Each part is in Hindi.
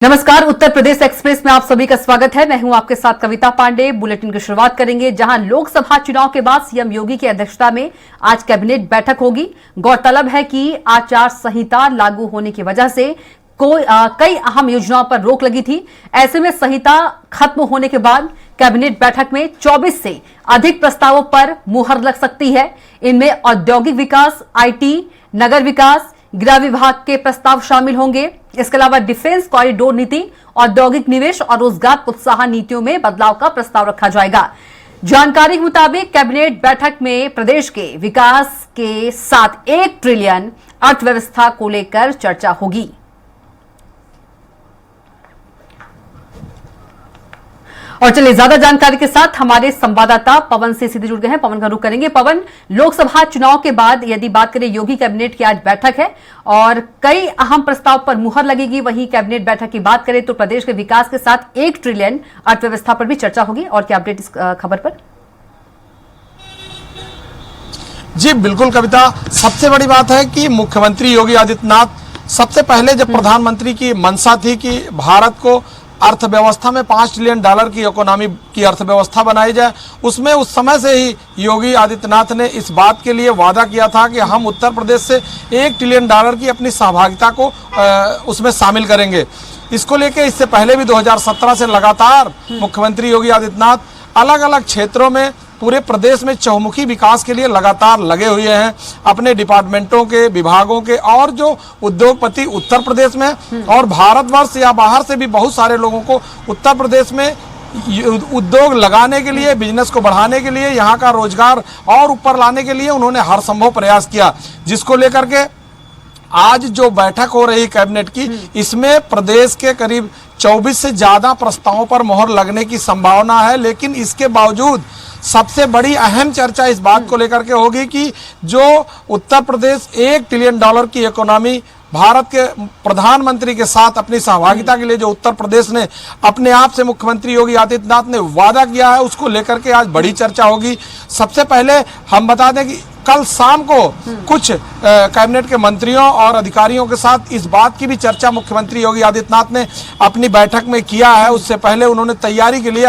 नमस्कार, उत्तर प्रदेश एक्सप्रेस में आप सभी का स्वागत है। मैं हूं आपके साथ कविता पांडे। बुलेटिन की शुरुआत करेंगे जहां लोकसभा चुनाव के बाद सीएम योगी की अध्यक्षता में आज कैबिनेट बैठक होगी। गौरतलब है कि आचार संहिता लागू होने की वजह से कई अहम योजनाओं पर रोक लगी थी। ऐसे में संहिता खत्म होने के बाद कैबिनेट बैठक में 24 से अधिक प्रस्तावों पर मुहर लग सकती है। इनमें औद्योगिक विकास, आईटी, नगर विकास, गृह विभाग के प्रस्ताव शामिल होंगे। इसके अलावा डिफेंस कॉरिडोर नीति, औद्योगिक निवेश और रोजगार प्रोत्साहन नीतियों में बदलाव का प्रस्ताव रखा जाएगा। जानकारी के मुताबिक कैबिनेट बैठक में प्रदेश के विकास के साथ 1 ट्रिलियन अर्थव्यवस्था को लेकर चर्चा होगी। और चलिए ज्यादा जानकारी के साथ हमारे संवाददाता पवन से सीधे जुड़ गए हैं। पवन का रुख करेंगे। पवन, लोकसभा चुनाव के बाद यदि बात करें, योगी कैबिनेट की आज बैठक है और कई अहम प्रस्ताव पर मुहर लगेगी। वहीं कैबिनेट बैठक की बात करें तो प्रदेश के विकास के साथ 1 ट्रिलियन अर्थव्यवस्था पर भी चर्चा होगी। और क्या अपडेट इस खबर पर? जी बिल्कुल कविता, सबसे बड़ी बात है कि मुख्यमंत्री योगी आदित्यनाथ सबसे पहले जब प्रधानमंत्री की मंशा थी कि भारत को अर्थव्यवस्था में $5 ट्रिलियन की इकोनॉमी की अर्थव्यवस्था बनाई जाए, उसमें उस समय से ही योगी आदित्यनाथ ने इस बात के लिए वादा किया था कि हम उत्तर प्रदेश से $1 ट्रिलियन की अपनी सहभागिता को उसमें शामिल करेंगे। इसको लेके इससे पहले भी 2017 से लगातार मुख्यमंत्री योगी आदित्यनाथ अलग अलग क्षेत्रों में पूरे प्रदेश में चहुमुखी विकास के लिए लगातार लगे हुए हैं। अपने डिपार्टमेंटों के, विभागों के और जो उद्योगपति उत्तर प्रदेश में और भारतवर्ष या बाहर से भी बहुत सारे लोगों को उत्तर प्रदेश में उद्योग लगाने के लिए, बिजनेस को बढ़ाने के लिए, यहाँ का रोजगार और ऊपर लाने के लिए उन्होंने हर संभव प्रयास किया। जिसको लेकर के आज जो बैठक हो रही कैबिनेट की, इसमें प्रदेश के करीब 24 से ज्यादा प्रस्तावों पर मोहर लगने की संभावना है। लेकिन इसके बावजूद सबसे बड़ी अहम चर्चा इस बात को लेकर के होगी कि जो उत्तर प्रदेश $1 ट्रिलियन की इकोनॉमी भारत के प्रधानमंत्री के साथ अपनी सहभागिता के लिए जो उत्तर प्रदेश ने अपने आप से मुख्यमंत्री योगी आदित्यनाथ ने वादा किया है, उसको लेकर के आज बड़ी चर्चा होगी। सबसे पहले हम बता दें कि कल शाम को कुछ कैबिनेट के मंत्रियों और अधिकारियों के साथ इस बात की भी चर्चा मुख्यमंत्री योगी आदित्यनाथ ने अपनी बैठक में किया है। उससे पहले उन्होंने तैयारी के लिए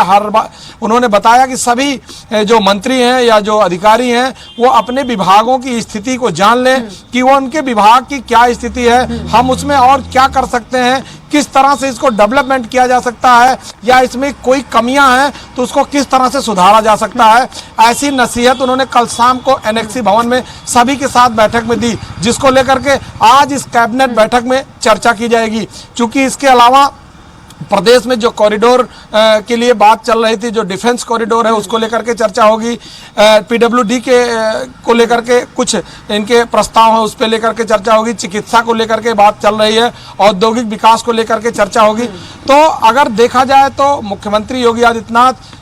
उन्होंने बताया कि सभी जो मंत्री हैं या जो अधिकारी हैं वो अपने विभागों की स्थिति को जान लें कि वो उनके विभाग की क्या स्थिति है, हम उसमें और क्या कर सकते हैं, किस तरह से इसको डेवलपमेंट किया जा सकता है या इसमें कोई कमियां हैं तो उसको किस तरह से सुधारा जा सकता है। ऐसी नसीहत उन्होंने कल शाम को एनेक्सी भवन में सभी के साथ बैठक में दी, जिसको लेकर के आज इस कैबिनेट बैठक में चर्चा की जाएगी। क्योंकि इसके अलावा प्रदेश में जो कॉरिडोर के लिए बात चल रही थी, जो डिफेंस कॉरिडोर है, उसको लेकर के चर्चा होगी। पीडब्ल्यूडी के को लेकर के कुछ इनके प्रस्ताव है, उस पर लेकर के चर्चा होगी। चिकित्सा को लेकर के बात चल रही है, औद्योगिक विकास को लेकर के चर्चा होगी। तो अगर देखा जाए तो मुख्यमंत्री योगी आदित्यनाथ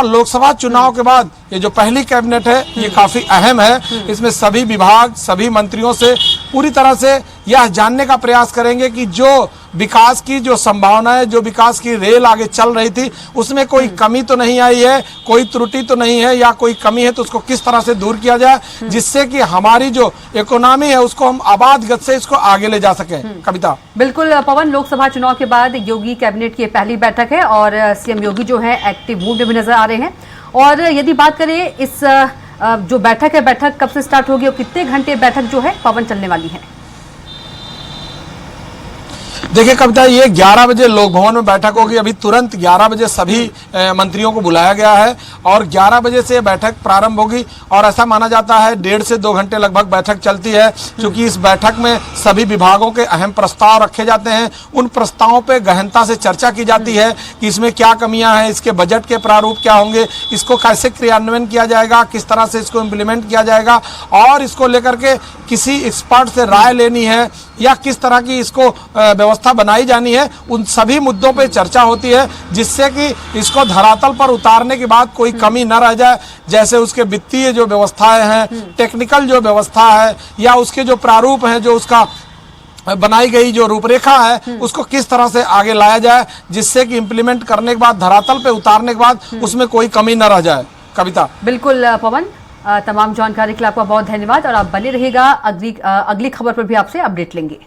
लोकसभा चुनाव के बाद ये जो पहली कैबिनेट है ये काफी अहम है। इसमें सभी विभाग, सभी मंत्रियों से पूरी तरह से यह जानने का प्रयास करेंगे कि जो विकास की जो संभावना है, जो विकास की रेल आगे चल रही थी, उसमें कोई कमी तो नहीं आई है, कोई त्रुटि तो नहीं है, या कोई कमी है तो उसको किस तरह से दूर किया जाए, जिससे कि हमारी जो इकोनॉमी है उसको हम आबाद गति से इसको आगे ले जा सके। कविता, बिल्कुल पवन, लोकसभा चुनाव के बाद योगी कैबिनेट की पहली बैठक है और सीएम योगी जो है एक्टिव मूड में भी नजर आ रहे हैं। और यदि बात करें इस जो बैठक है, बैठक कब से स्टार्ट होगी और कितने घंटे बैठक जो है पवन चलने वाली है? देखिए कविता, ये 11 बजे लोक भवन में बैठक होगी। अभी तुरंत 11 बजे सभी मंत्रियों को बुलाया गया है और 11 बजे से बैठक प्रारंभ होगी। और ऐसा माना जाता है 1.5 से 2 घंटे लगभग बैठक चलती है, क्योंकि इस बैठक में सभी विभागों के अहम प्रस्ताव रखे जाते हैं। उन प्रस्तावों पे गहनता से चर्चा की जाती है कि इसमें क्या कमियां हैं, इसके बजट के प्रारूप क्या होंगे, इसको कैसे क्रियान्वयन किया जाएगा, किस तरह से इसको इम्प्लीमेंट किया जाएगा, और इसको लेकर के किसी एक्सपर्ट से राय लेनी है या किस तरह की इसको व्यवस्था बनाई जानी है। उन सभी मुद्दों पे चर्चा होती है, जिससे कि इसको धरातल पर उतारने के बाद कोई कमी न रह जाए। जैसे उसके वित्तीय जो व्यवस्थाएं हैं, टेक्निकल जो व्यवस्था है, या उसके जो प्रारूप हैं, जो उसका बनाई गई जो रूपरेखा है, उसको किस तरह से आगे लाया जाए, जिससे कि इम्प्लीमेंट करने के बाद, धरातल पे उतारने के बाद उसमें कोई कमी न रह जाए। कविता, बिल्कुल पवन, तमाम जानकारी के लिए आपका बहुत धन्यवाद और आप बने रहिएगा। अगली खबर पर भी आपसे अपडेट लेंगे।